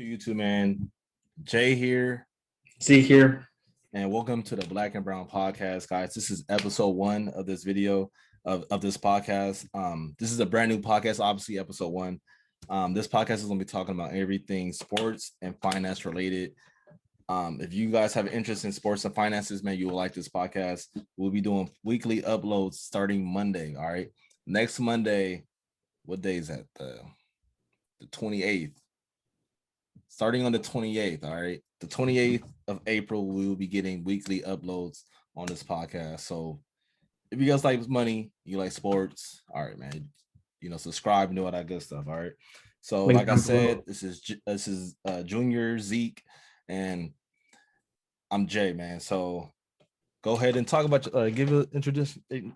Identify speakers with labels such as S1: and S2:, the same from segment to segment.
S1: YouTube, man. Jay here.
S2: Z here.
S1: And welcome to the Black and Brown podcast, guys. This is episode 1 of this video of this podcast. This is a brand new podcast, obviously episode 1. This podcast is going to be talking about everything sports and finance related. If you guys have interest in sports and finances, man, you will like this podcast. We'll be doing weekly uploads starting Monday. All right. Next Monday, what day is that? The 28th. Starting on the 28th, all right? The 28th of April, we will be getting weekly uploads on this podcast. So if you guys like money, you like sports, all right, man. Subscribe and do all that good stuff, all right? So like I said, this is Junior, Zeke, and I'm Jay, man. So go ahead and talk about, give an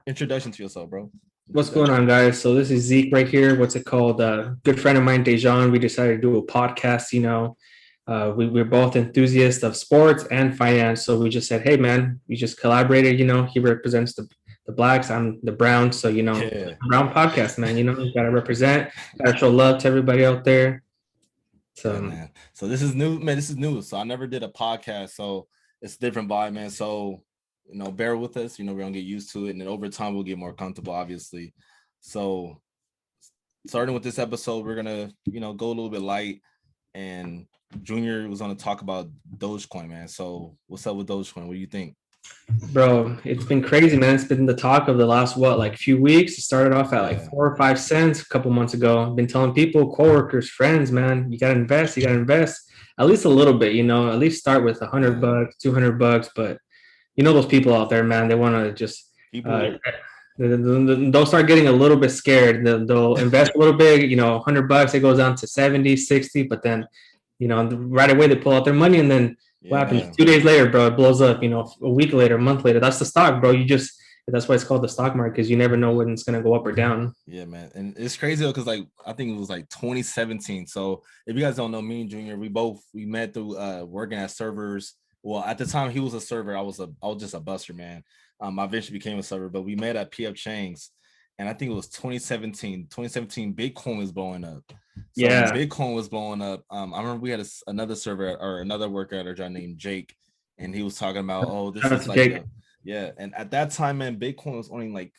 S1: introduction to yourself, bro.
S2: What's going on, guys? So this is Zeke right here. What's it called? Good friend of mine, Dejan. We decided to do a podcast. We're both enthusiasts of sports and finance. So we just said, hey, man, we just collaborated. He represents the Blacks. I'm the Browns. So, Brown podcast, man. You got to represent. Got to show love to everybody out there. So,
S1: yeah, man. So this is new, man. This is new. So I never did a podcast. So it's a different vibe, man. So bear with us, we're gonna get used to it, and then over time we'll get more comfortable, obviously. So starting with this episode, we're gonna go a little bit light, and Junior was gonna talk about Dogecoin, man. So what's up with Dogecoin? What do you think?
S2: Bro, it's been crazy, man. It's been the talk of the last few weeks. It started off at 4 or 5 cents a couple months ago. I've been telling people, coworkers, friends, man, you gotta invest at least a little bit, at least start with $100, $200, but those people out there, man, they want to just they'll start getting a little bit scared. They'll invest a little bit, $100, it goes down to 70, 60, but then, right away they pull out their money, and then what happens? 2 days later, bro, it blows up, a week later, a month later. That's the stock, bro. That's why it's called the stock market, because you never know when it's going to go up or down.
S1: Yeah, man. And it's crazy because I think it was 2017. So if you guys don't know, me and Junior, we met through working at servers. Well, at the time he was a server, I was just a buster, man. I eventually became a server, but we met at PF Chang's, and I think it was 2017. 2017, Bitcoin was blowing up. So Bitcoin was blowing up. I remember we had another server or another worker at our job named Jake, and he was talking about, this is and at that time, man, Bitcoin was only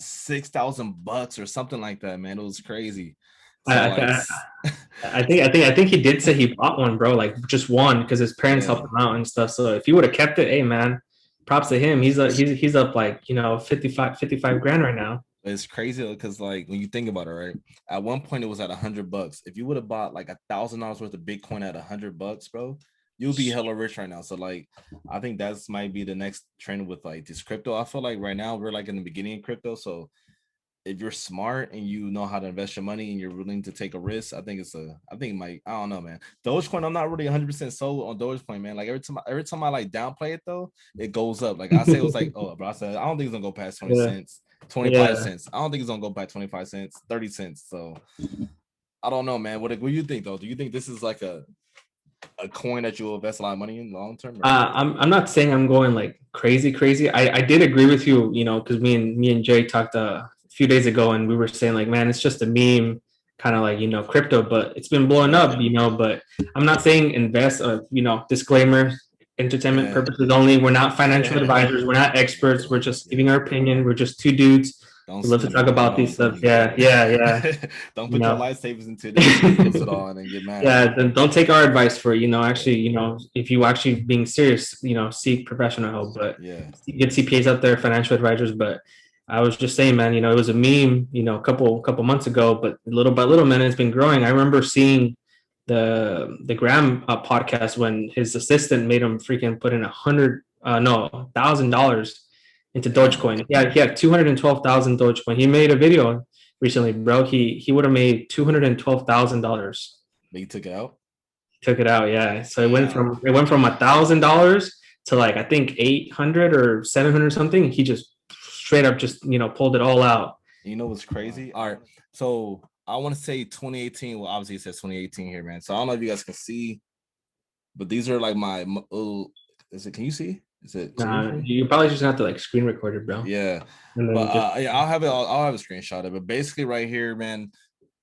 S1: $6,000 or something like that, man. It was crazy. So
S2: I think he did say he bought one, bro, just one, because his parents helped him out and stuff. So if he would have kept it, hey, man, props to him. He's up 55 grand right now.
S1: It's crazy because when you think about it, right, at one point it was at $100. If you would have bought $1,000 worth of Bitcoin at $100, bro, you'll be hella rich right now. So I think that's might be the next trend with this crypto. I feel like right now we're in the beginning of crypto. So if you're smart and you know how to invest your money and you're willing to take a risk, I don't know, man. Dogecoin, I'm not really 100% sold on Dogecoin, man. Every time I downplay it though, it goes up. I say it was oh, bro, I said I don't think it's gonna go past 20 cents, 25 cents. I don't think it's gonna go past 25 cents, 30 cents. So I don't know, man. What do you think though? Do you think this is a coin that you'll invest a lot of money in long term?
S2: I'm not saying I'm going crazy. I did agree with you, because me and Jay talked few days ago, and we were saying man, it's just a meme, kind of crypto, but it's been blowing up, but I'm not saying invest, disclaimer, entertainment purposes only. We're not financial advisors, we're not experts, we're just giving our opinion. We're just two dudes who love to talk about these stuff. Don't
S1: put your lightsabers into this and puts it on and get mad.
S2: Then don't take our advice for it. Actually, if you actually being serious, seek professional help. But get CPAs out there, financial advisors. But I was just saying, man, it was a meme, a couple months ago, but little by little, man, it's been growing. I remember seeing the Graham podcast when his assistant made him freaking put in $1,000 into Dogecoin. He had 212,000 Dogecoin. He made a video recently, bro. He would have made $212,000.
S1: But he took it out.
S2: Took it out, yeah. So it went from $1,000 to I think 800 or 700 something. He just straight up just pulled it all out.
S1: You know what's crazy? All right, so I want to say 2018. Well, obviously it says 2018 here, man. So I don't know if you guys can see, but these are my is it? Can you see? Is it?
S2: You probably just have to screen record it, bro.
S1: Yeah, but I'll have a screenshot of it. But basically, right here, man,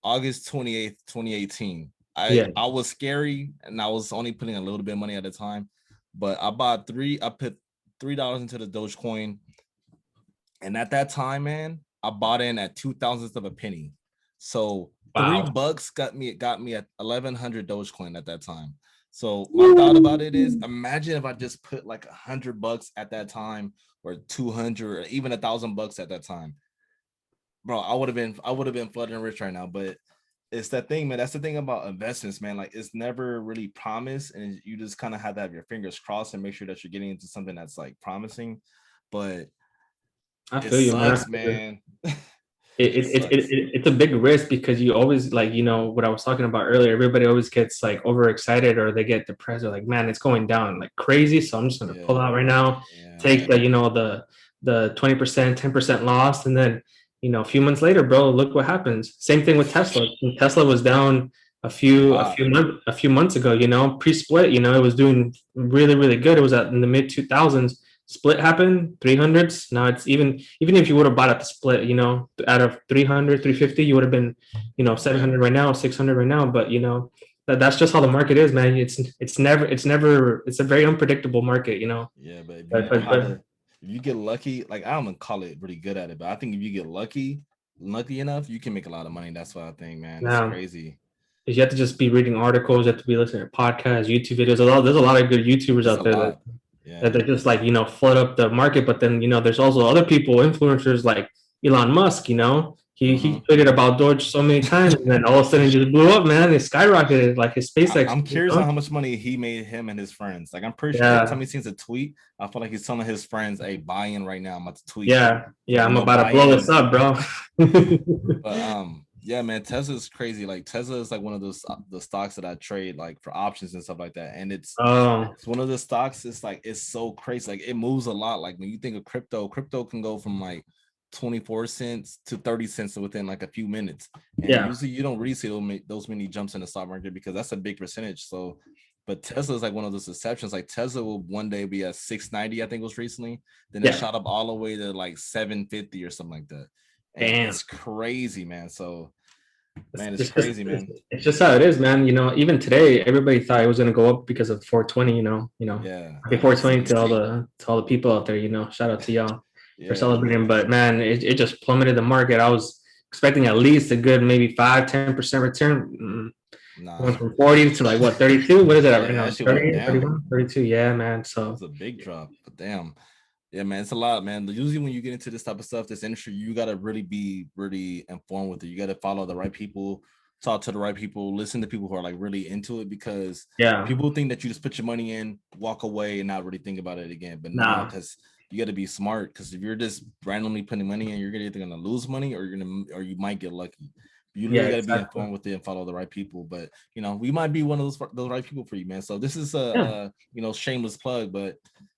S1: August 28th, 2018. I was scary, and I was only putting a little bit of money at a time, but I put $3 into the Dogecoin, and at that time, man, I bought in at 2,000ths of a penny. So $3 got me at 1,100 Dogecoin at that time. So my thought about it is, imagine if I just put like $100 at that time, or 200, or even $1,000 at that time, bro. I would have been flooding rich right now. But it's that thing, man. That's the thing about investments, man. Like, it's never really promised, and you just kind of have to have your fingers crossed and make sure that you're getting into something that's like promising. But
S2: I
S1: it
S2: feel you,
S1: sucks, man.
S2: It's a big risk because you always, like, what I was talking about earlier, everybody always gets like overexcited or they get depressed. They're like, man, it's going down like crazy, so I'm just gonna pull out right now, take the 20%, 10% loss, and then a few months later, bro, look what happens. Same thing with Tesla. Tesla was down a few months ago, pre-split, it was doing really, really good. It was in the mid 2000s. Split happened, 300s. Now it's even if you would have bought at the split, out of 300, 350, you would have been, 700 right now, 600 right now. But that's just how the market is, man. It's a very unpredictable market.
S1: Yeah, but if you get lucky, like, I don't call it really good at it, but I think if you get lucky enough, you can make a lot of money. That's what I think, man. It's crazy.
S2: You have to just be reading articles, you have to be listening to podcasts, YouTube videos. There's a lot of good YouTubers out there that they just like flood up the market. But then there's also other people, influencers like Elon Musk. He tweeted about Doge so many times, and then all of a sudden it just blew up, man. It skyrocketed, like his SpaceX.
S1: I'm curious on how much money he made, him and his friends. Like, I'm pretty sure every time he sees a tweet, I feel like he's telling his friends, "Hey, buy in right now. I'm about to tweet."
S2: Yeah, I'm about to blow this up, bro.
S1: But yeah, man, Tesla's crazy. Like, Tesla is like one of those the stocks that I trade like for options and stuff like that. And it's one of the stocks. It's like, it's so crazy. Like, it moves a lot. Like, when you think of crypto can go from like 24 cents to 30 cents within like a few minutes. And usually you don't really see those many jumps in the stock market because that's a big percentage. So, but Tesla is like one of those exceptions. Like, Tesla will one day be at 690, I think it was recently. Then it shot up all the way to like 750 or something like that. And it's crazy, man. So, man, it's crazy, man.
S2: It's just how it is, man. Even today, everybody thought it was gonna go up because of 420. Happy 420 to all the people out there. Shout out to y'all for celebrating. But man, it just plummeted the market. I was expecting at least a good maybe 5-10% return. Went from 40 to like what, 32? What is it right now? 30, 31, 32. Yeah, man. So
S1: it's a big drop, but damn. Yeah, man, it's a lot, man. Usually when you get into this type of stuff, this industry, you got to really be really informed with it. You got to follow the right people, talk to the right people, listen to people who are like really into it, because people think that you just put your money in, walk away, and not really think about it again. But no, because you got to be smart, because if you're just randomly putting money in, you're either going to lose money or you might get lucky. You really got to be informed with it and follow the right people. But we might be one of those right people for you, man. So this is a shameless plug, but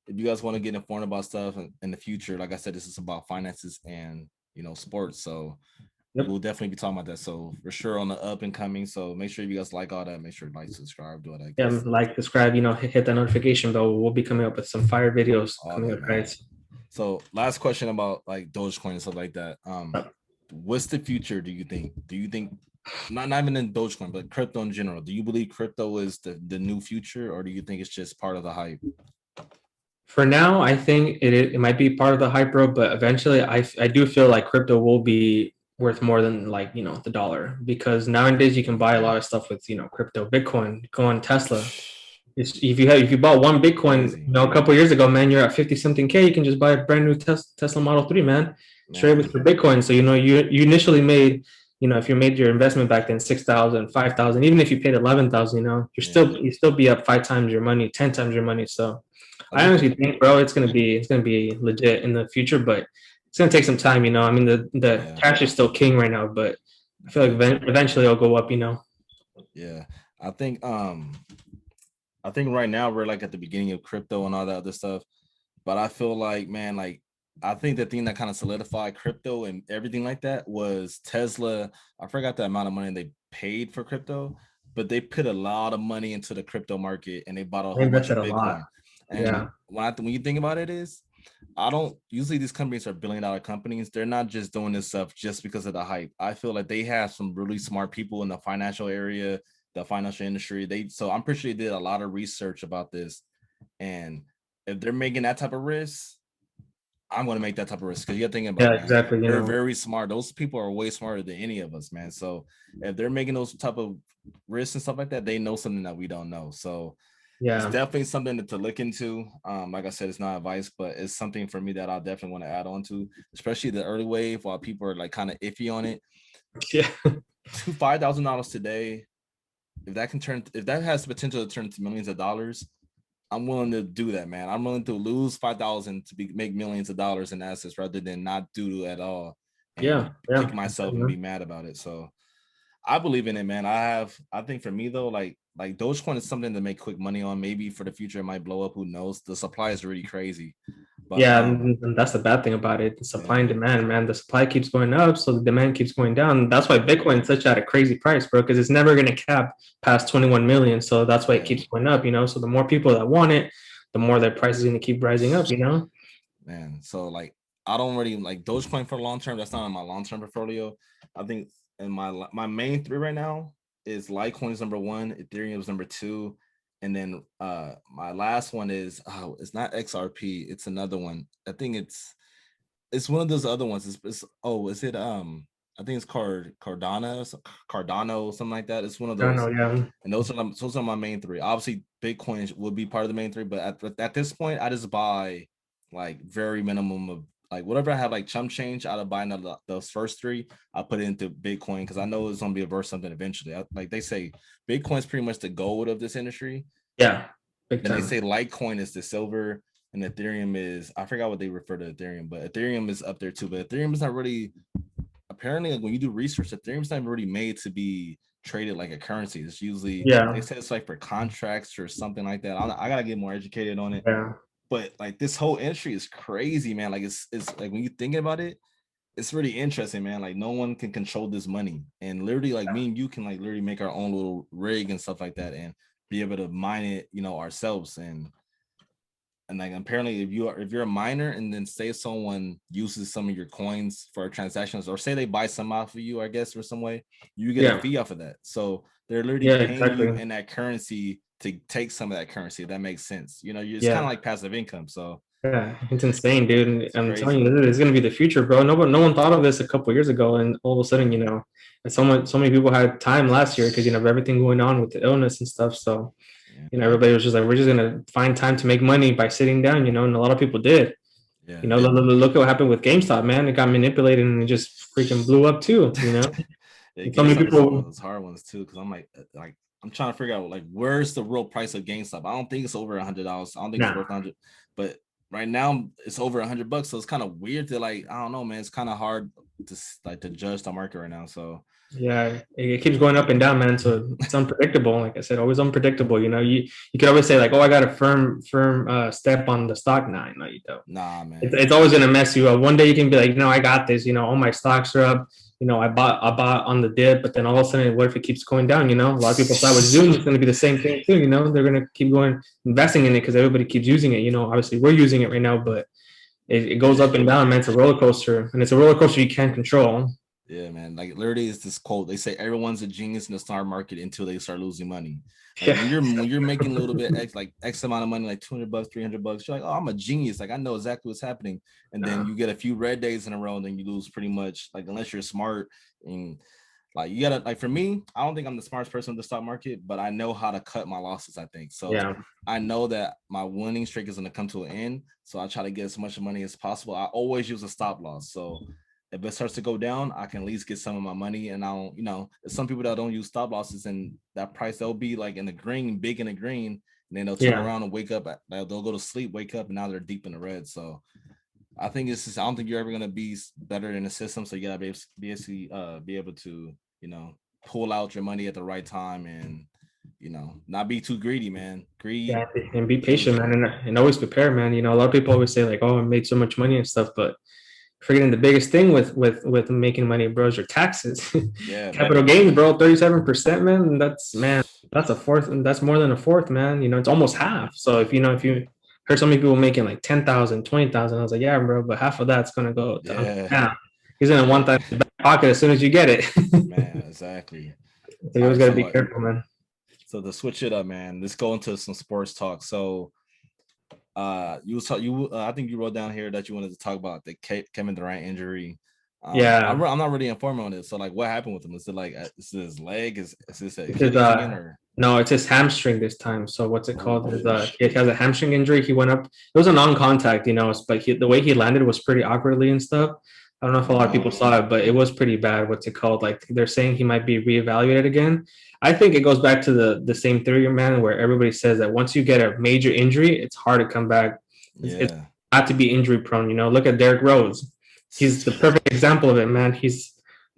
S1: if you guys want to get informed about stuff in the future, like I said, this is about finances and sports. So we'll definitely be talking about that. So for sure on the up and coming. So make sure you guys like all that. Make sure to like, subscribe, do all that.
S2: Yeah, like, subscribe. Hit that notification bell. We'll be coming up with some fire videos coming up, guys.
S1: So last question about like Dogecoin and stuff like that. What's the future? Do you think? Not even in Dogecoin, but crypto in general? Do you believe crypto is the new future, or do you think it's just part of the hype?
S2: For now, I think it might be part of the hype, bro. But eventually, I do feel like crypto will be worth more than like the dollar, because nowadays you can buy a lot of stuff with crypto. Bitcoin, go on Tesla. If you bought one Bitcoin a couple years ago, man, you're at 50 something K. You can just buy a brand new Tesla Model 3, man. Straight with for Bitcoin. So you initially made, if you made your investment back then 6,000, 5,000, even if you paid 11,000, you still be up 5 times your money, 10 times your money. So I honestly think, bro, it's gonna be legit in the future, but it's gonna take some time. I mean, the cash is still king right now, but I feel like eventually it'll go up.
S1: Yeah, I think right now we're like at the beginning of crypto and all that other stuff, but I feel like, man, like, I think the thing that kind of solidified crypto and everything like that was Tesla. I forgot the amount of money they paid for crypto, but they put a lot of money into the crypto market and they bought a whole bunch of Bitcoin. And when you think about it, usually these companies are billion-dollar companies. They're not just doing this stuff just because of the hype. I feel like they have some really smart people in the financial area the financial industry. So I'm pretty sure they did a lot of research about this, and if they're making that type of risk, I'm going to make that type of risk, because you're thinking about
S2: Yeah,
S1: it, man.
S2: exactly.
S1: They're very smart. Those people are way smarter than any of us, man. So if they're making those type of risks and stuff like that, they know something that we don't know. So it's
S2: Yeah.
S1: definitely something to look into. Like I said, it's not advice, but it's something for me that I'll definitely want to add on to, especially the early wave while people are like kind of iffy on it.
S2: Yeah.
S1: $5,000 today, if that has the potential to turn into millions of dollars, I'm willing to do that, man. I'm willing to lose 5,000 to make millions of dollars in assets rather than not do at all
S2: Yeah.
S1: and
S2: Yeah.
S1: kick myself and be mad about it. So I believe in it, man. I think for me though, like Dogecoin is something to make quick money on. Maybe for the future it might blow up. Who knows? The supply is really crazy. But
S2: Yeah, and that's the bad thing about it. The supply and
S1: yeah,
S2: demand, man. The supply keeps going up, so the demand keeps going down. That's why Bitcoin's such at a crazy price, bro, because it's never gonna cap past 21 million. So that's why it
S1: yeah,
S2: keeps going up, you know. So the more people that want it, the more their price is gonna keep rising up, you know.
S1: man. So like I don't really like Dogecoin for long term. That's not in my long term portfolio. I think in my main three right now is Litecoin is number one, Ethereum is number two, and then my last one is, oh, it's not XRP, it's another one. I think it's one of those other ones. It's oh, is it I think it's Cardano, something like that. It's one of
S2: I don't know,
S1: those.
S2: yeah.
S1: And those are my main three. Obviously, Bitcoin would be part of the main three, but at this point, I just buy like very minimum of like whatever I have like chump change out of buying those first three. I put it into Bitcoin because I know it's gonna be worth something eventually. Like they say, Bitcoin's pretty much the gold of this industry.
S2: Yeah, big
S1: Then they
S2: time.
S1: say Litecoin is the silver, and Ethereum is, I forgot what they refer to Ethereum, but Ethereum is up there too. But Ethereum is not really, apparently, like when you do research, Ethereum's not really made to be traded like a currency. It's usually, they
S2: Yeah,
S1: say it's like for contracts or something like that. I gotta get more educated on it.
S2: yeah,
S1: But like this whole industry is crazy, man. Like it's like when you think about it, it's really interesting, man. Like no one can control this money, and literally, like me and you can like literally make our own little rig and stuff like that, and be able to mine it, ourselves. And like apparently if you're a miner, and then say someone uses some of your coins for transactions, or say they buy some off of you, I guess, or some way, you get a
S2: yeah,
S1: fee off of that. So they're literally
S2: yeah,
S1: paying you
S2: exactly.
S1: in that currency to take some of that currency. If that makes sense. It's kind of
S2: Yeah.
S1: like passive income. So
S2: Yeah, it's insane, dude. And
S1: it's
S2: I'm telling
S1: crazy.
S2: you, it's gonna be the future, bro. No one thought of this a couple years ago, and all of a sudden, and so many people had time last year because of everything going on with the illness and stuff. So,
S1: Yeah.
S2: everybody was just like, we're just gonna find time to make money by sitting down, and a lot of people did.
S1: Yeah.
S2: Look at what happened with GameStop, man. It got manipulated and it just freaking blew up too. And so many
S1: GameStop is one of
S2: people,
S1: those hard ones too, because I'm like I'm trying to figure out like where's the real price of GameStop. I don't think it's over $100. I don't think it's
S2: nah,
S1: worth 100, but right now it's over $100. So it's kind of weird to like, I don't know, man. It's kind of hard to judge the market right now. So
S2: yeah, it keeps going up and down, man. So it's unpredictable. Like I said, always unpredictable. You could always say like, oh, I got a firm step on the stock. Nah, no, you don't.
S1: nah,
S2: It's
S1: man.
S2: always gonna mess you up. One day you can be like, no, I got this. All my stocks are up. I bought on the dip, but then all of a sudden, what if it keeps going down? A lot of people thought with Zoom it's gonna be the same thing too. They're gonna keep going investing in it because everybody keeps using it. Obviously we're using it right now, but it goes up and down, man. It's a roller coaster, and it's a roller coaster you can't control.
S1: Yeah, man. Like literally, is this quote? They say everyone's a genius in the stock market until they start losing money. Like
S2: Yeah,
S1: when you're making a little bit X amount of money, like $200, $300, you're like, oh, I'm a genius. Like I know exactly what's happening. And then
S2: no.
S1: you get a few red days in a row, and then you lose pretty much. Like unless you're smart, and like you gotta, like for me, I don't think I'm the smartest person in the stock market, but I know how to cut my losses. I think so.
S2: Yeah,
S1: I know that my winning streak is gonna come to an end, so I try to get as much money as possible. I always use a stop loss, so if it starts to go down, I can at least get some of my money. And there's some people that don't use stop losses, and that price they'll be like in the green, big in the green, and then they'll turn
S2: yeah.
S1: around and wake up. They'll go to sleep, wake up, and now they're deep in the red. So I think it's just, I don't think you're ever gonna be better than the system. So you gotta be able to pull out your money at the right time, and not be too greedy, man.
S2: Yeah,
S1: Greed
S2: and be
S1: kills
S2: patient,
S1: you.
S2: man, and always prepare, man. A lot of people always say like, "Oh, I made so much money and stuff," but forgetting the biggest thing with making money, bro, is your taxes.
S1: Yeah,
S2: Capital
S1: man.
S2: gains, bro, 37%, man. And that's a fourth, and that's more than a fourth, man. It's almost half. So if you heard so many people making like 10,000, 20,000, I was like, yeah, bro, but half of that's gonna go to Uncle
S1: Yeah,
S2: Sam. He's gonna want that in the back pocket as soon as you get it. So
S1: man. Exactly.
S2: you
S1: All
S2: always
S1: right,
S2: gotta
S1: so
S2: be careful, man.
S1: So to switch it up, man, let's go into some sports talk. So I think you wrote down here that you wanted to talk about the Kevin Durant injury.
S2: Yeah,
S1: I'm not really informed on it. So like, what happened with him? Is it like is it his leg? Is this
S2: because
S1: Achilles again or?
S2: no, it's his hamstring this time. So what's it
S1: Oh
S2: called? He
S1: shit.
S2: has a hamstring injury. He went up. It was a non-contact, but the way he landed was pretty awkwardly and stuff. I don't know if a lot of people saw it, but it was pretty bad. What's it called? Like they're saying he might be reevaluated again. I think it goes back to the same theory, man, where everybody says that once you get a major injury, it's hard to come back. It's
S1: Yeah.
S2: not to be injury prone. Look at Derrick Rose. He's the perfect example of it, man. He's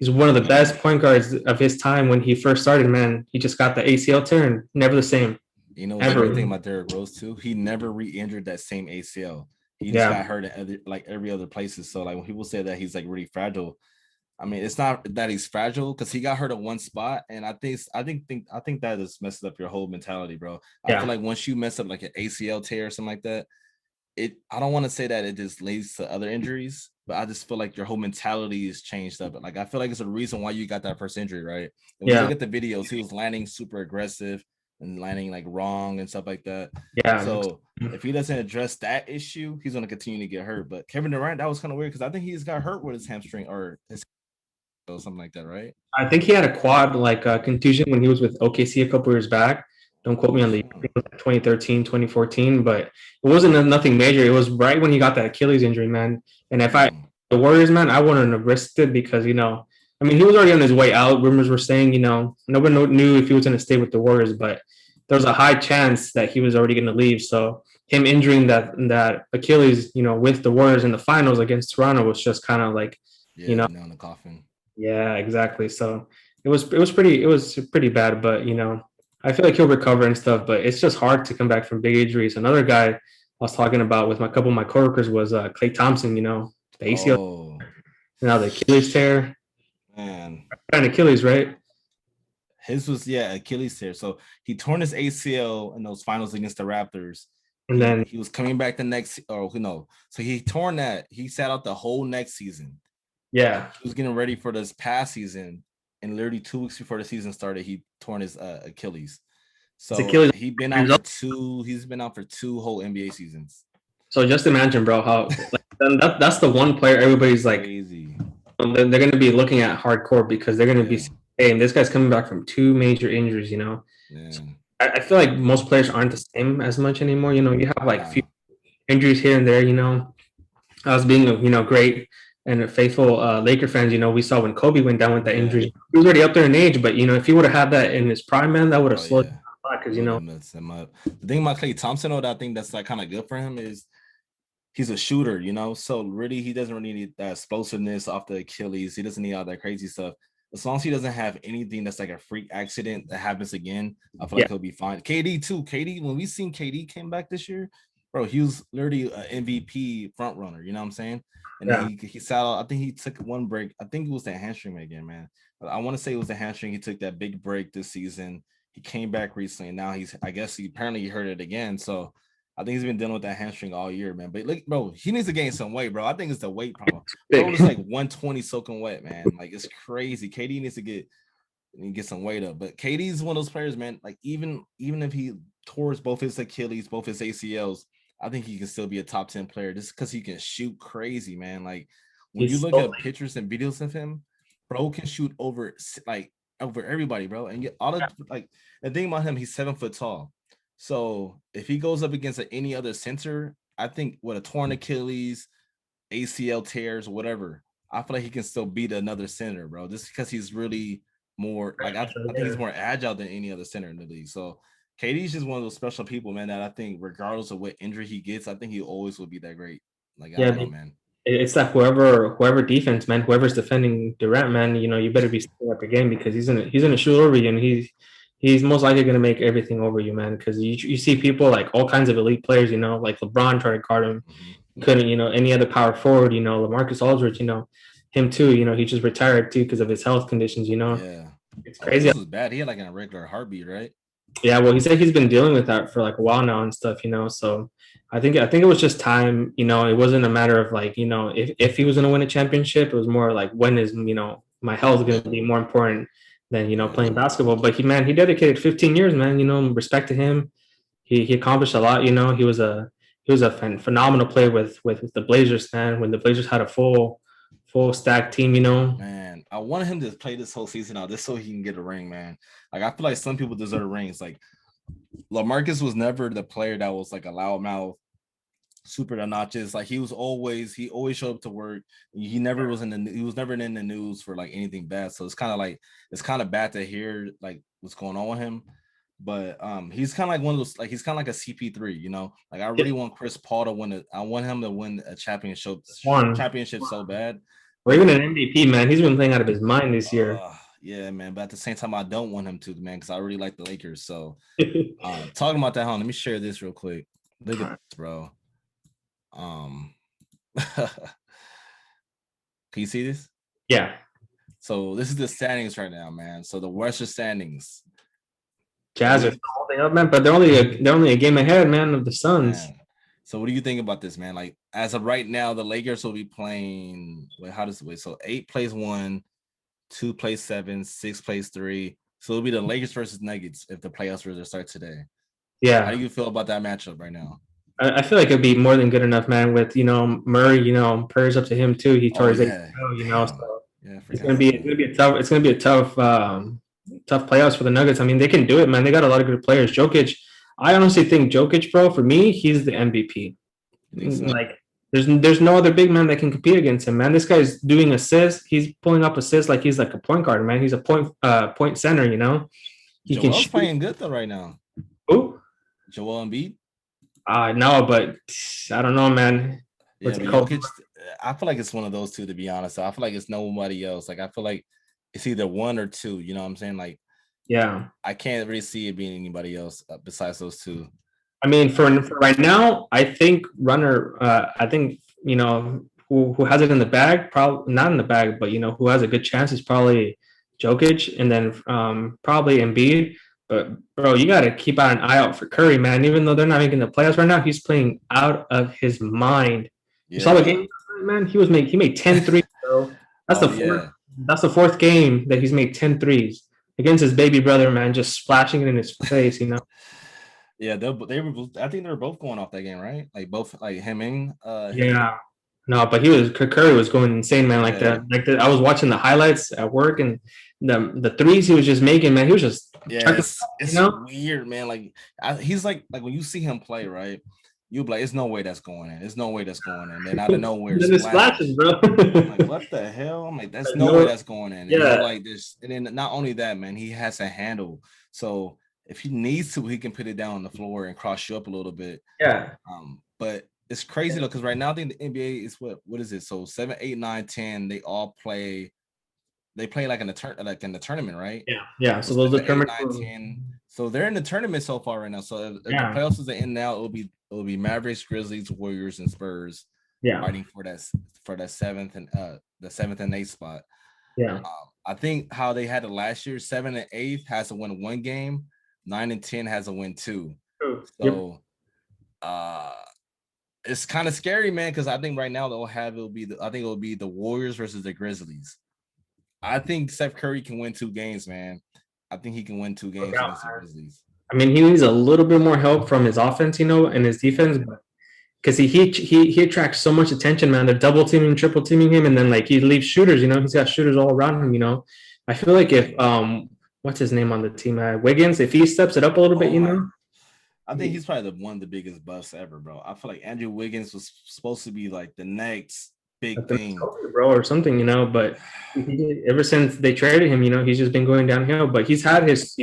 S2: one of the best point guards of his time when he first started, man. He just got the ACL tear and never the same.
S1: You know what's the
S2: Ever.
S1: great thing about Derrick Rose too? He never re-injured that same ACL. He just
S2: Yeah.
S1: got hurt at like every other places. So like when people say that he's like really fragile, I mean it's not that he's fragile because he got hurt at one spot, and I think that just messes up your whole mentality, bro. I feel
S2: Yeah.
S1: like once you mess up like an ACL tear or something like that, I don't want to say that it just leads to other injuries, but I just feel like your whole mentality is changed up. Like I feel like it's a reason why you got that first injury, right? And when you
S2: Yeah.
S1: look at the videos, he was landing super aggressive and landing like wrong and stuff like that.
S2: Yeah.
S1: So if he doesn't address that issue, he's gonna continue to get hurt. But Kevin Durant, that was kind of weird because I think he's got hurt with his hamstring or his or something like that, right?
S2: I think he had a quad like contusion when he was with OKC a couple years back. Don't quote me on the I think it was like 2013, 2014, but it wasn't nothing major. It was right when he got that Achilles injury, man. And if I the Warriors, man, I wouldn't have risked it because I mean, he was already on his way out. Rumors were saying, nobody knew if he was going to stay with the Warriors, but there was a high chance that he was already going to leave. So him injuring that Achilles, with the Warriors in the finals against Toronto was just kind of like,
S1: Yeah, the nail in the coffin.
S2: yeah, exactly. So it was pretty bad, but I feel like he'll recover and stuff. But it's just hard to come back from big injuries. Another guy I was talking about with my couple of my coworkers was Clay Thompson. The ACL,
S1: Oh
S2: now the Achilles tear,
S1: man.
S2: and Achilles, right?
S1: His was Achilles tear. So he torn his ACL in those finals against the Raptors.
S2: And then
S1: He was coming back the next So he torn that. He sat out the whole next season.
S2: yeah,
S1: He was getting ready for this past season, and literally 2 weeks before the season started, he torn his Achilles.
S2: it's
S1: So
S2: Achilles.
S1: he's been out for two whole NBA seasons.
S2: So just imagine, bro, how that's the one player everybody's like,
S1: Crazy.
S2: they're going to be looking at hardcore because they're going to be, hey, this guy's coming back from two major injuries. So I feel like most players aren't the same as much anymore. You have like few injuries here and there. I was being great and faithful Laker fans. We saw when Kobe went down with that injury. He was already up there in age, but if he would have had that in his prime, man, that would have slowed him down because
S1: him up. The thing about Klay Thompson, though, that I think that's like kind of good for him is he's a shooter, So really, he doesn't really need that explosiveness off the Achilles. He doesn't need all that crazy stuff. As long as he doesn't have anything that's like a freak accident that happens again, I feel like he'll be fine. KD too. KD, when we seen KD came back this year, bro, he was literally an MVP front runner. You know what I'm saying? And then he sat out. I think he took one break. I think it was that hamstring again, man. But I want to say it was the hamstring. He took that big break this season. He came back recently, and now I guess he apparently hurt it again. So I think he's been dealing with that hamstring all year, man. But look, bro, he needs to gain some weight, bro. I think it's the weight problem. Bro, it's like 120 soaking wet, man. Like it's crazy. KD needs to get some weight up. But KD's one of those players, man. Like even if he tours both his Achilles, both his ACLs, I think he can still be a top 10 player just because he can shoot crazy, man. Like when you look at pictures and videos of him, bro can shoot over everybody, bro. And get all the the thing about him, he's 7 foot tall. So if he goes up against any other center, I think with a torn Achilles, ACL tears, whatever, I feel like he can still beat another center, bro. Just because he's really more I think he's more agile than any other center in the league. So KD's just one of those special people, man, that I think regardless of what injury he gets, I think he always will be that great. Like, I don't know, man.
S2: It's that whoever defense, man, whoever's defending Durant, man, you better be stepping up your game because he's gonna shoot over you, and he's most likely gonna make everything over you, man. Because you see people like all kinds of elite players, like LeBron tried to guard him, couldn't, any other power forward, LaMarcus Aldridge, him too, he just retired too because of his health conditions,
S1: Yeah,
S2: it's crazy.
S1: This was bad. He had like an irregular heartbeat, right?
S2: Yeah, well, he said he's been dealing with that for like a while now and stuff, So I think it was just time, it wasn't a matter of like, if he was gonna win a championship, it was more like when is, my health gonna be more important than playing basketball. But he dedicated 15 years, man. Respect to him. He accomplished a lot. He was a phenomenal player with the Blazers, man. When the Blazers had a full stack team,
S1: Man, I wanted him to play this whole season out just so he can get a ring, man. Like I feel like some people deserve rings. Like LaMarcus was never the player that was like a loudmouth, super obnoxious. Like he always showed up to work. He never was he was never in the news for like anything bad. So it's kind of bad to hear like what's going on with him. But he's kind of like one of those, like he's kind of like a CP3, Like I really want Chris Paul to win it. I want him to win a championship so bad.
S2: Or even an MVP, man. He's been playing out of his mind this year.
S1: Yeah, man. But at the same time, I don't want him to, man, because I really like the Lakers. So talking about that, let me share this real quick. Look at this, bro. Can you see this?
S2: Yeah.
S1: So this is the standings right now, man. So the Western standings.
S2: Jazz are holding up, man, but they're only a game ahead, man, of the Suns.
S1: Man. So what do you think about this, man? Like as of right now, the Lakers will be playing. Wait, how does it wait? So 8 plays 1, 2 plays 7, 6 plays 3. So it'll be the Lakers versus Nuggets if the playoffs were to start today.
S2: Yeah.
S1: How do you feel about that matchup right now?
S2: I feel like it'd be more than good enough, man. With Murray, prayers up to him too. He tore his ACL, so it's gonna be a tough playoffs for the Nuggets. I mean, they can do it, man. They got a lot of good players. Jokic, I honestly think Jokic, bro, for me, he's the MVP. So? Like, there's no other big man that can compete against him, man. This guy's doing assists. He's pulling up assists like he's like a point guard, man. He's a point center,
S1: He Joel's playing good though right now.
S2: Who?
S1: Joel Embiid.
S2: No, but I don't know, man.
S1: Yeah, Jokic, I feel like it's one of those two, to be honest. So I feel like it's nobody else. Like I feel like it's either one or two. You know what I'm saying? Like,
S2: yeah,
S1: I can't really see it being anybody else besides those two.
S2: I mean, for right now, I think I think who has it in the bag, probably not in the bag, but who has a good chance is probably Jokic, and then probably Embiid. But bro, you got to keep an eye out for Curry, man. Even though they're not making the playoffs right now, he's playing out of his mind. Yeah. You saw the game, man. He made 10 threes, bro. That's That's the fourth game that he's made 10 threes against his baby brother, man, just splashing it in his face,
S1: Yeah, they were. I think they were both going off that game, right? Like both, like hemming.
S2: Yeah. No, but Curry was going insane, man. Like that. I was watching the highlights at work, and the threes he was just making, man. He was just
S1: it's weird, man. Like he's like when you see him play, right? You'll be like, "There's no way that's going in. There's no way that's going in." Then out of nowhere,
S2: it's splashes, bro.
S1: I'm like, what the hell? I'm like, "There's no way that's going in." And like this, and then not only that, man, he has a handle. So if he needs to, he can put it down on the floor and cross you up a little bit.
S2: Yeah.
S1: But it's crazy though, because right now I think the NBA is what is it? So 7, 8, 9, 10, they all play. They play like in the tournament, right?
S2: Yeah. So those are tournament.
S1: 8, 9, 10. So they're in the tournament so far right now. So if the playoffs is in now, it'll be Mavericks, Grizzlies, Warriors, and Spurs. Fighting for that seventh and the 7th and 8th spot.
S2: Yeah.
S1: I think how they had it last year, 7 and 8 has to win 1 game, 9 and 10 has to win 2. So it's kind of scary, man, because I think right now it'll be the Warriors versus the Grizzlies. I think Steph Curry can win 2 games, man. I think he can win 2 games against the Grizzlies.
S2: I mean, he needs a little bit more help from his offense, and his defense, because he attracts so much attention, man. They're double teaming, triple teaming him, and then like he leaves shooters. He's got shooters all around him. I feel like if what's his name on the team, Wiggins, if he steps it up a little bit,
S1: I think he's probably one of the biggest busts ever, bro. I feel like Andrew Wiggins was supposed to be like the next big thing,
S2: bro, or something, but ever since they traded him, he's just been going downhill. But he's had his,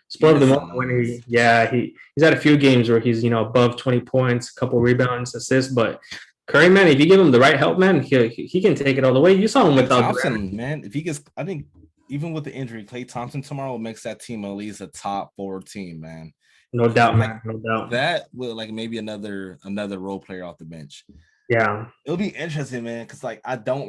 S2: split of the moment when he's had a few games where he's above 20 points, a couple rebounds, assists. But Curry, man, if you give him the right help, man, he can take it all the way. You saw him without
S1: Thompson, Durant. Man. If he gets, I think even with the injury, Klay Thompson tomorrow makes that team at least a top 4 team, man.
S2: No doubt, man. No doubt.
S1: That will like maybe another role player off the bench.
S2: Yeah,
S1: it'll be interesting, man. Because like I didn't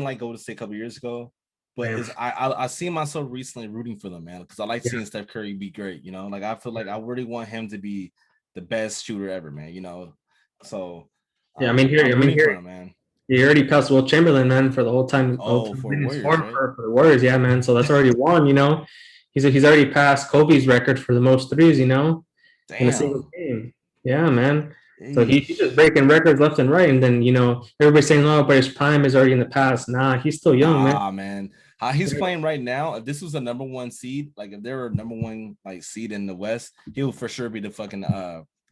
S1: like Golden State a couple years ago, but I see myself recently rooting for them, man. Because I like seeing Steph Curry be great. Like I feel like I really want him to be the best shooter ever, man. So
S2: yeah, I'm hearing,
S1: him, man.
S2: He already passed Will Chamberlain, man, for the whole time.
S1: Oh, for Warriors, right?
S2: For the Warriors, yeah, man. So that's already won. He's already passed Kobe's record for the most threes. In a single
S1: Damn.
S2: game. Yeah, man. So he's
S1: Eesh.
S2: just breaking records left and right. And then, everybody's saying, oh, but his prime is already in the past. Nah, he's still young, man.
S1: Nah, man. How he's playing right now, if this was a number one seed, like if they were a number one like seed in the West, he'll for sure be the fucking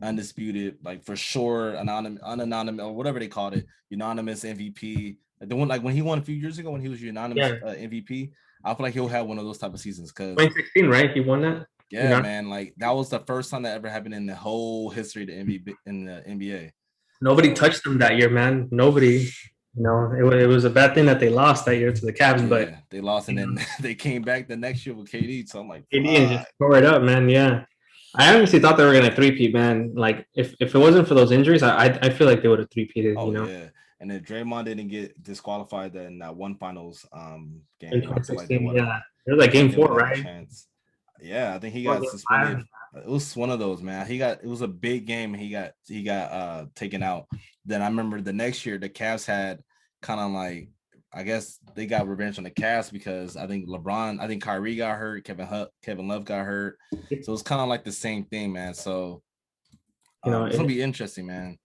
S1: undisputed, like for sure, unanonymous or whatever they called it, unanimous MVP. The one like when he won a few years ago when he was unanimous MVP, I feel like he'll have one of those type of seasons because
S2: 2016, right? He won that.
S1: Yeah, man. Like that was the first time that ever happened in the whole history of the NBA.
S2: Nobody touched them that year, man. Nobody. It was a bad thing that they lost that year to the Cavs, but
S1: they lost and then they came back the next year with KD. So I'm like,
S2: KD and just tore it up, man. Yeah. I honestly thought they were gonna three-peat, man. Like if it wasn't for those injuries, I feel like they would have three-peated.
S1: Yeah. And then Draymond didn't get disqualified in that one finals game.
S2: In 2016, yeah. It was like game 4, right?
S1: Yeah, I think he got suspended. It was one of those, man. It was a big game. He got taken out. Then I remember the next year the Cavs had kind of like, I guess they got revenge on the Cavs because I think Kyrie got hurt, Kevin Love got hurt. So it's kind of like the same thing, man. So it's gonna be interesting, man.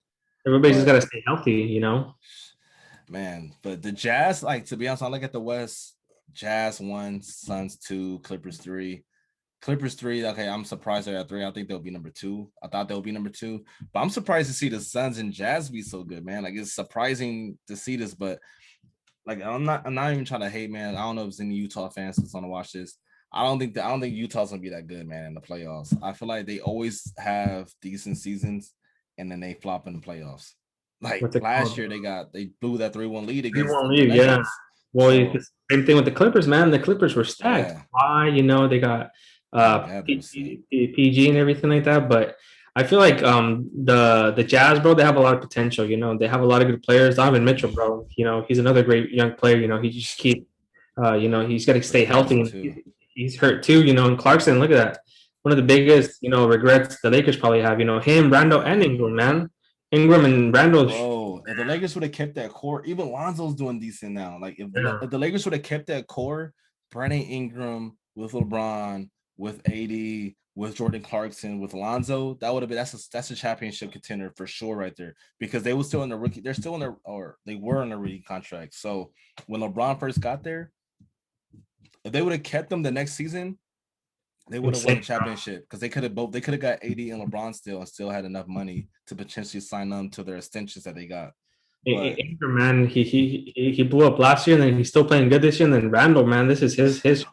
S2: Everybody's just gotta stay healthy,
S1: Man, but the Jazz, like to be honest, I look at the West. Jazz 1, Suns 2, Clippers 3. Clippers 3, okay, I'm surprised they're at 3. I think they'll be number 2. I thought they'll be number 2, but I'm surprised to see the Suns and Jazz be so good, man. Like it's surprising to see this, but like I'm not even trying to hate, man. I don't know if there's any Utah fans that's gonna watch this. I don't think Utah's gonna be that good, man, in the playoffs. I feel like they always have decent seasons and then they flop in the playoffs. Like last year, they blew that 3-1 lead against
S2: 3-1 lead, yeah. Well, same thing with the Clippers, man. The Clippers were stacked. Yeah. Why, they got PG and everything like that. But I feel like the Jazz, bro, they have a lot of potential. They have a lot of good players. Donovan Mitchell, bro, he's another great young player. He just he's got to stay healthy. He's hurt too. And Clarkson, look at that. One of the biggest, regrets the Lakers probably have. Him, Randall, and Ingram, man. Ingram and Randall.
S1: Bro, if the Lakers would have kept that core, even Lonzo's doing decent now. Like if the Lakers would have kept that core, Brandon Ingram with LeBron, with AD, with Jordan Clarkson, with Lonzo, that would have been that's a championship contender for sure right there. Because they were still in the rookie, they were in the rookie contract. So when LeBron first got there, if they would have kept them the next season, they would have won the championship because they could have got AD and LeBron still had enough money to potentially sign them to their extensions that they got.
S2: Ingram, man, he blew up last year and then he's still playing good this year. And then Randall, man, this is his.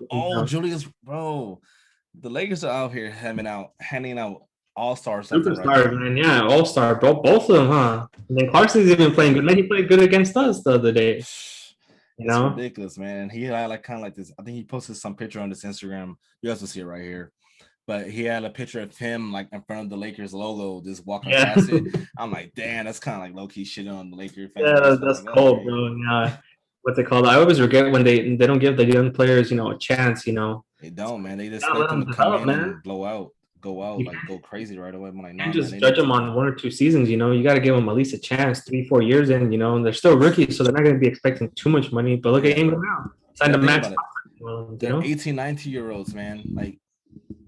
S1: Julius, bro, the Lakers are out here handing out all-stars.
S2: Superstars, man, yeah, all-star, bro, both of them, huh? And then Clarkson's even playing good. Man, he played good against us the other day.
S1: It's ridiculous, man. He had like kind of like this. I think he posted some picture on this Instagram. You guys will see it right here. But he had a picture of him like in front of the Lakers logo, just walking past it. I'm like, damn, that's kind of like low-key shit on the Lakers fans.
S2: Yeah, that's like, cold, bro. Yeah. What's it called? I always regret when they don't give the young players, a chance,
S1: They don't, man. They just expect them to come in and go out, like go crazy right away. I'm like,
S2: no, you just judge them on 1 or 2 seasons, you got to give them at least a chance 3-4 years in, they're still rookies, so they're not going to be expecting too much money. But look at Ingram now. Signed a max.
S1: They're 18, 19-year-olds, man. Like,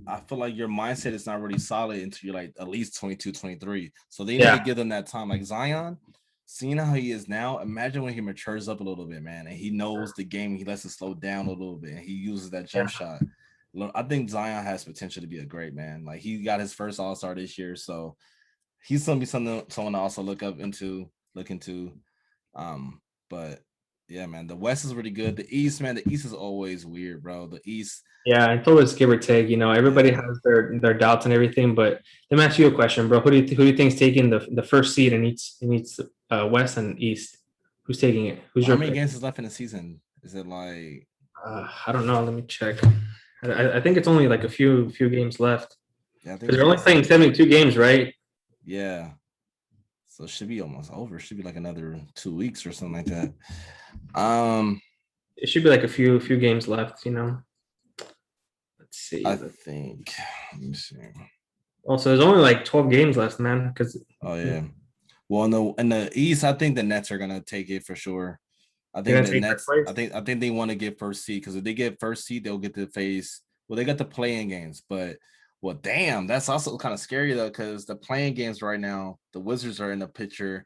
S1: I feel like your mindset is not really solid until you're like at least 22, 23. So they need to give them that time. Like Zion, seeing how he is now, imagine when he matures up a little bit, man, and he knows the game, he lets it slow down a little bit, and he uses that jump shot. I think Zion has potential to be a great man. Like he got his first All-Star this year, so he's gonna be someone to also look into. But yeah, man, the West is really good. The East, man, the East is always weird, bro. The East.
S2: Yeah, it's always give or take. Everybody has their doubts and everything. But let me ask you a question, bro. Who do you think's taking the first seed in each West and East? Who's taking it?
S1: How many games is left in the season? Is it like?
S2: I don't know. Let me check. I think it's only like a few games left. Yeah, because they're only playing 72 games, right?
S1: Yeah. So it should be almost over. It should be like another 2 weeks or something like that.
S2: It should be like a few games left, Let's see.
S1: I think. Let me see.
S2: Also, there's only like 12 games left, man.
S1: Oh yeah. Well, in the East, I think the Nets are gonna take it for sure. I
S2: They're
S1: think
S2: gonna
S1: the
S2: take first
S1: Nets.
S2: place.
S1: I think they want to get first seed because if they get first seed, they'll get to face. Well, they got the playing games, but well, damn, that's also kind of scary though because the playing games right now, the Wizards are in the picture.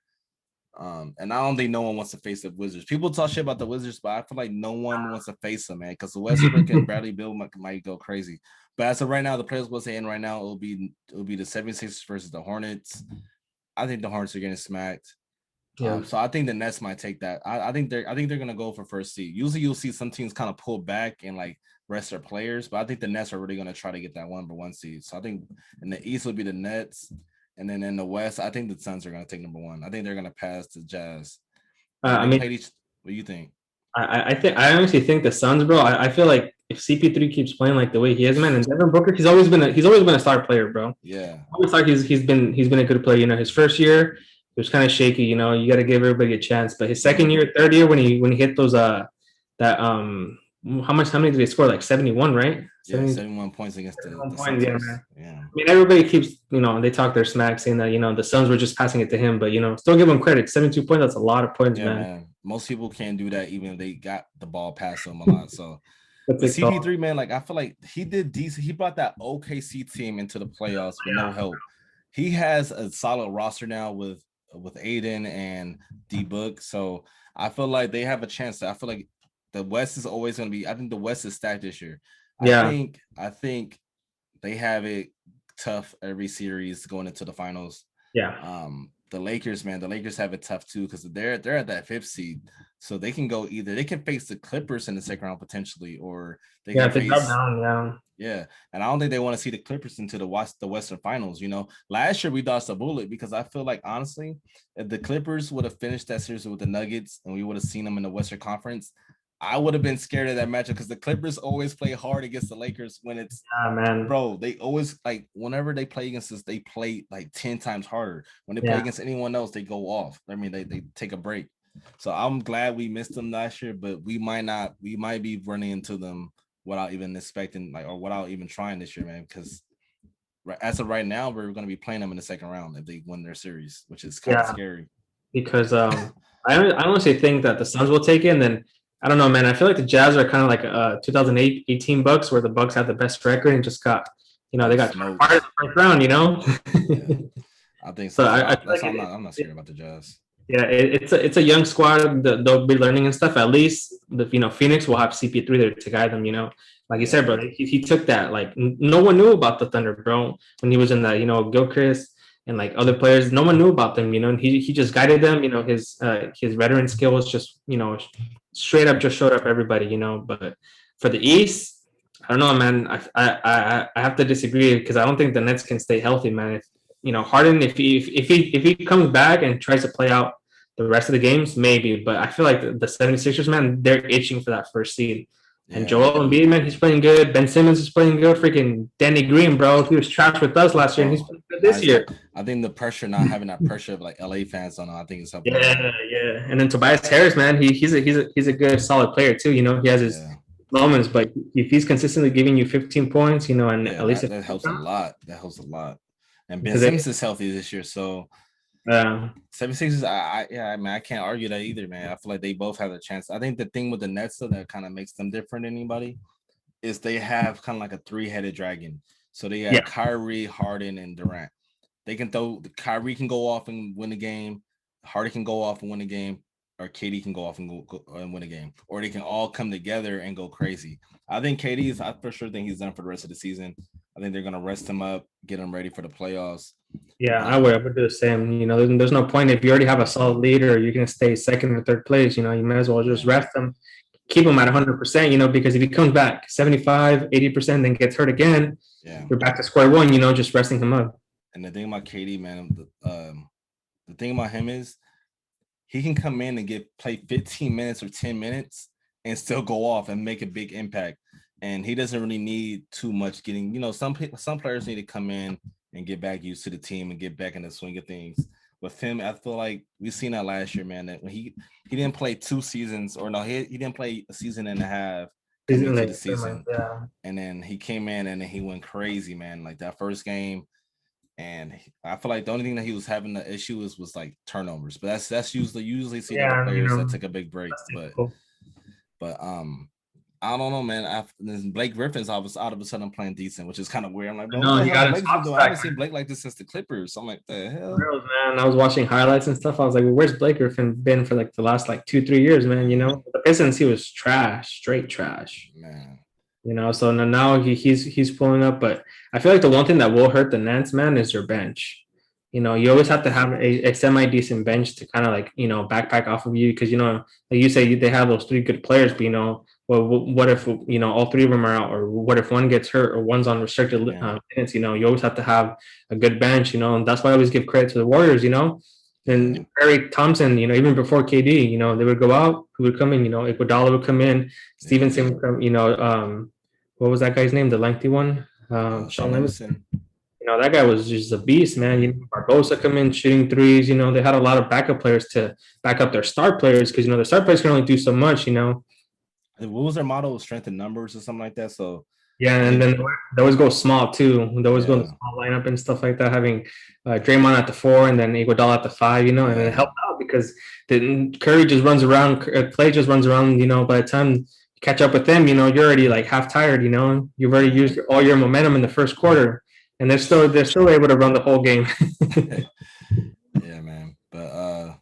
S1: And I don't think no one wants to face the Wizards. People talk shit about the Wizards, but I feel like no one wants to face them, man, because the Westbrook and Bradley Beal might go crazy. But as of right now, the players will say in right now, it'll be the 76ers versus the Hornets. I think the Hornets are getting smacked.
S2: Yeah.
S1: So I think the Nets might take that. I think they're gonna go for first seed. Usually you'll see some teams kind of pull back and like rest their players, but I think the Nets are really gonna try to get that number 1 seed. So I think in the East will be the Nets, and then in the West, I think the Suns are gonna take number 1. I think they're gonna pass the Jazz.
S2: I
S1: They
S2: mean,
S1: played each. What do you think?
S2: I honestly think the Suns, bro. I feel like if CP3 keeps playing like the way he is, man, and Devin Booker, he's always been a star player, bro.
S1: Yeah,
S2: Always thought he's been a good player. You know, his first year it was kind of shaky. You know, you got to give everybody a chance. But his second year, third year, when he hit those that how many did he score? Like 71, right?
S1: yeah,
S2: 70,
S1: 71 points against the
S2: 71
S1: the
S2: points, yeah,
S1: Celtics.
S2: man.
S1: Yeah,
S2: I mean, everybody keeps, they talk their smack saying that, the Suns were just passing it to him, but, still give him credit. 72 points, that's a lot of points,
S1: yeah,
S2: man.
S1: man. Most people can't do that even if they got the ball past them a lot. So
S2: That's
S1: with
S2: a tall.
S1: CP3, man, like I feel like he did decent. He brought that OKC team into the playoffs with no
S2: Yeah.
S1: help. He has a solid roster now with Aiden and D Book. So I feel like they have a chance. I feel like the West is always going to be. I think the West is stacked this year. I
S2: Yeah.
S1: think I think they have it tough every series going into the finals.
S2: Yeah.
S1: The Lakers, man, the Lakers have it tough too because they're at that 5th seed, so they can go either they can face the Clippers in the second round potentially, or they
S2: Yeah.
S1: can
S2: If they drop
S1: face
S2: down, yeah.
S1: yeah. And I don't think they want to see the Clippers into the Western Finals. Last year we dodged a bullet because I feel like honestly, if the Clippers would have finished that series with the Nuggets and we would have seen them in the Western Conference, I would have been scared of that matchup because the Clippers always play hard against the Lakers when it's
S2: Yeah, man.
S1: bro, they always like whenever they play against us, they play like 10 times harder. When they play
S2: Yeah.
S1: against anyone else, they go off. I mean, they take a break. So I'm glad we missed them last year, but we might be running into them without even expecting like or without even trying this year, man. Because as of right now, we're gonna be playing them in the second round if they win their series, which is kind of
S2: Yeah.
S1: scary.
S2: Because I honestly think that the Suns will take it. And then I don't know, man. I feel like the Jazz are kind of like 2018 Bucks, where the Bucks had the best record and just got, they got
S1: Smoked.
S2: fired in the first round,
S1: Yeah, I think
S2: So
S1: so. So
S2: I feel
S1: that's
S2: like
S1: why I'm not scared about the Jazz.
S2: yeah, it's a young squad that they'll be learning and stuff. At least Phoenix will have CP3 there to guide them. Like you
S1: Yeah,
S2: said, bro, he took that. Like no one knew about the Thunder, bro, when he was in that. Gilchrist and like other players, no one knew about them. And he just guided them. His veteran skills just straight up just showed up everybody. But for the East, I don't know, man. I have to disagree because I don't think the Nets can stay healthy, man. Harden, if he comes back and tries to play out the rest of the games, maybe. But I feel like the 76ers, man, they're itching for that first seed. And
S1: yeah,
S2: Joel Embiid, man, he's playing good. Ben Simmons is playing good. Freaking Danny Green, bro, he was trash with us last year, and he's
S1: bro.
S2: playing good this year.
S1: I think the pressure, not having that pressure of like LA fans on, I think is helping a lot.
S2: Yeah, yeah. And then Tobias Harris, man, he's a good solid player too. He has his
S1: Yeah,
S2: moments, but if he's consistently giving you 15 points, and
S1: yeah,
S2: at least
S1: that helps a lot. That helps a lot. And Ben
S2: because they,
S1: Simmons is healthy this year, so
S2: uh,
S1: 76ers, yeah, I mean, I can't argue that either, man. I feel like they both have a chance. I think the thing with the Nets though that kind of makes them different than anybody is they have kind of like a three-headed dragon. So they
S2: yeah,
S1: got Kyrie, Harden, and Durant. They can throw Kyrie can go off and win the game, Harden can go off and win the game, or KD can go off and go and win a game, or they can all come together and go crazy. I think I for sure think he's done for the rest of the season. I think they're gonna rest him up, get him ready for the playoffs.
S2: yeah, I
S1: Um,
S2: would do the same. There's no point if you already have a solid leader, you're gonna stay second or third place. You might as well just
S1: yeah,
S2: rest him, keep him at 100%. Because if he comes back 75, 80%, then gets hurt again,
S1: yeah.
S2: you're back to square one. Just resting him up.
S1: And the thing about KD, man, the thing about him is he can come in and play 15 minutes or 10 minutes and still go off and make a big impact. And he doesn't really need too much getting, some players need to come in and get back used to the team and get back in the swing of things. With him, I feel like we've seen that last year, man, that when he didn't play 2 seasons, or no, he didn't play a season and a half coming into the season.
S2: Yeah.
S1: And then he came in and then he went crazy, man. Like that first game, And I feel like the only thing that he was having the issue was like turnovers, but that's usually see the
S2: Yeah,
S1: players that take a big break.
S2: cool.
S1: But I don't know, man. Blake Griffin's all of a sudden playing decent, which is kind of weird. I'm like, bro, what the hell Blake's been doing? I haven't seen Blake like this since the Clippers. So I'm like, the hell?
S2: Man, I was watching highlights and stuff. I was like, well, where's Blake Griffin been for like the last like 2-3 years, man? You know, the Pistons, he was trash, straight trash.
S1: Man.
S2: You know, so now he's pulling up, but I feel like the one thing that will hurt the Nets, man, is your bench. You know, you always have to have a semi-decent bench to kind of like, you know, backpack off of you because, you know, like you say, they have those 3 good players, but, you know, well, what if, you know, all 3 of them are out, or what if one gets hurt or one's on restricted minutes? You know, you always have to have a good bench, you know, and that's why I always give credit to the Warriors, you know. And Eric Thompson, you know, even before KD, you know, they would go out, who would come in, you know, Iguodala would come in, Stevenson would come, you know, what was that guy's name? The lengthy one? Sean Livingston. You know, that guy was just a beast, man. You know, Barbosa come in shooting threes. You know, they had a lot of backup players to back up their star players because, you know, the star players can only do so much, you know.
S1: What was their motto? Strength in numbers or something like that. So
S2: yeah, and then they always go small too. They always go in the small lineup and stuff like that, having Draymond at the 4 and then Iguodala at the 5, you know, and it helped out because Curry just runs around, Clay just runs around, you know, by the time you catch up with them, you know, you're already like half tired, you know, you've already used all your momentum in the first quarter, and they're still able to run the whole game.
S1: Yeah, man. But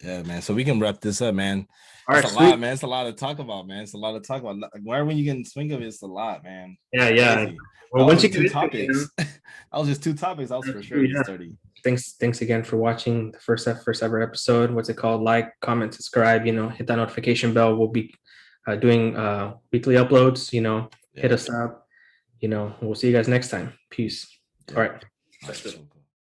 S1: yeah, man. So we can wrap this up, man. It's a lot, man. It's a lot to talk about, man. It's a lot to talk about. Whenever you get in the swing of it, it's a lot, man.
S2: Yeah.
S1: Well, once you get 2 topics, I was just 2 topics. I was for sure just 30.
S2: Thanks again for watching the first ever episode. What's it called? Like, comment, subscribe. You know, hit that notification bell. We'll be doing weekly uploads. You know, hit us up. You know, we'll see you guys next time. Peace. All right.